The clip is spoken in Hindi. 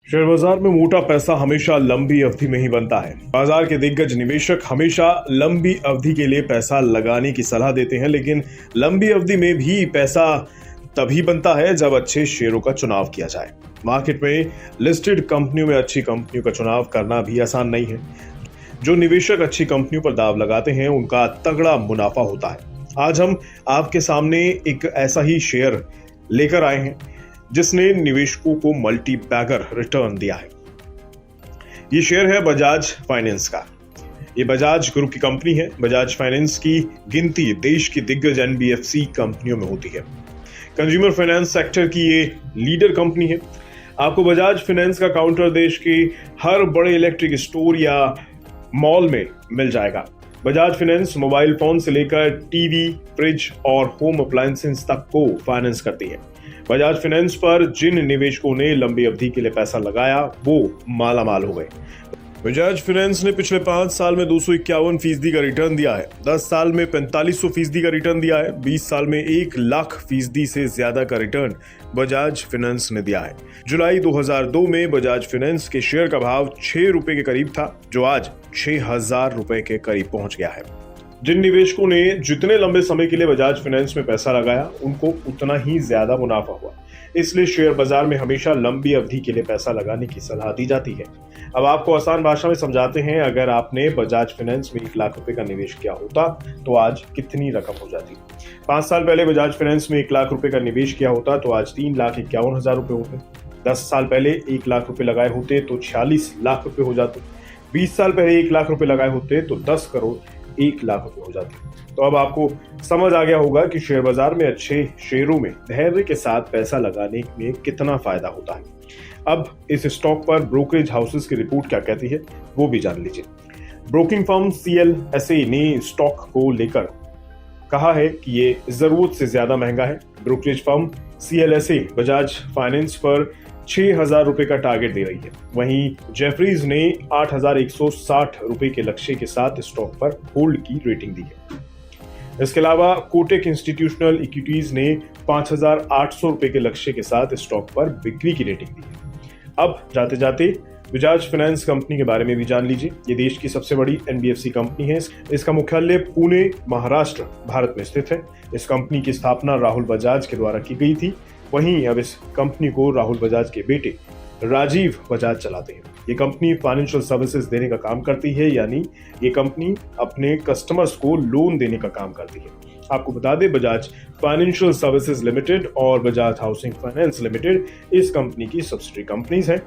शेयर बाजार में मोटा पैसा हमेशा लंबी अवधि में ही बनता है। बाजार के दिग्गज निवेशक हमेशा लंबी अवधि के लिए पैसा लगाने की सलाह देते हैं, लेकिन लंबी अवधि में भी पैसा तभी बनता है जब अच्छे शेयरों का चुनाव किया जाए। मार्केट में लिस्टेड कंपनियों में अच्छी कंपनियों का चुनाव करना भी आसान नहीं है। जो निवेशक अच्छी कंपनियों पर दाव लगाते हैं उनका तगड़ा मुनाफा होता है। आज हम आपके सामने एक ऐसा ही शेयर लेकर आए हैं जिसने निवेशकों को मल्टी बैगर रिटर्न दिया है। ये शेयर है बजाज फाइनेंस का। ये बजाज ग्रुप की कंपनी है। बजाज फाइनेंस की गिनती देश की दिग्गज एनबीएफसी कंपनियों में होती है। कंज्यूमर फाइनेंस सेक्टर की ये लीडर कंपनी है। आपको बजाज फाइनेंस का काउंटर देश के हर बड़े इलेक्ट्रिक स्टोर या मॉल में मिल जाएगा। बजाज फाइनेंस मोबाइल फोन से लेकर टीवी, फ्रिज और होम अप्लायंसेस तक को फाइनेंस करती है। बजाज फाइनेंस पर जिन निवेशकों ने लंबी अवधि के लिए पैसा लगाया वो माला माल हो गए। बजाज फाइनेंस ने पिछले 5 साल में 251% का रिटर्न दिया है, 10 साल में 4500% का रिटर्न दिया है, 20 साल में 1,00,000% से ज्यादा का रिटर्न बजाज फाइनेंस ने दिया है। जुलाई 2002 में बजाज फाइनेंस के शेयर का भाव 6 रुपए के करीब था, जो आज 6,000 रुपए के करीब पहुंच गया है। जिन निवेशकों ने जितने लंबे समय के लिए बजाज फाइनेंस में पैसा लगाया उनको उतना ही ज्यादा मुनाफा हुआ। इसलिए शेयर बाजार में हमेशा लंबी अवधि के लिए पैसा लगाने की सलाह दी जाती है। अब आपको आसान भाषा में समझाते हैं, अगर आपने बजाज फाइनेंस में 1,00,000 रुपए का निवेश किया होता तो आज कितनी रकम हो जाती। 5 साल पहले बजाज फाइनेंस में 1,00,000 रुपए का निवेश किया होता तो आज 3,51,000 रुपए होते। 10 साल पहले 1,00,000 रुपए लगाए होते तो 46 लाख रुपए हो जाते। 20 साल पहले 1,00,000 रुपए लगाए होते तो 10 करोड़ 1,00,000 रुपए हो जाते। तो अब आपको समझ आ गया होगा कि शेयर बाजार में अच्छे शेयरों में धैर्य के साथ पैसा लगाने में कितना फायदा होता है। अब इस स्टॉक पर ब्रोकरेज हाउसेस की रिपोर्ट क्या कहती है वो भी जान लीजिए। ब्रोकिंग फर्म CLSA ने स्टॉक को लेकर कहा है कि ये जरूरत से ज्यादा महंगा है। Brokerage firm CLSA Bajaj finance पर 6,000 रुपए का टारगेट दे रही है। वहीं जेफरीज ने 8,160 रुपए के लक्ष्य के साथ स्टॉक पर होल्ड की रेटिंग दी है। इसके अलावा कोटक इंस्टीट्यूशनल इक्विटीज ने 5,800 रुपए के लक्ष्य के साथ स्टॉक पर बिक्री की रेटिंग दी है। अब जाते जाते बजाज फाइनेंस कंपनी के बारे में भी जान लीजिए। ये देश की सबसे बड़ी एनबीएफसी कंपनी है। इसका मुख्यालय पुणे, महाराष्ट्र, भारत में स्थित है। इस कंपनी की स्थापना राहुल बजाज के द्वारा की गई थी। वहीं अब इस कंपनी को राहुल बजाज के बेटे राजीव बजाज चलाते हैं। ये कंपनी फाइनेंशियल सर्विसेज देने का काम करती है, यानी ये कंपनी अपने कस्टमर्स को लोन देने का काम करती है। आपको बता दें, बजाज फाइनेंशियल सर्विसेज लिमिटेड और बजाज हाउसिंग फाइनेंस लिमिटेड इस कंपनी की सब्सिडरी कंपनीज हैं।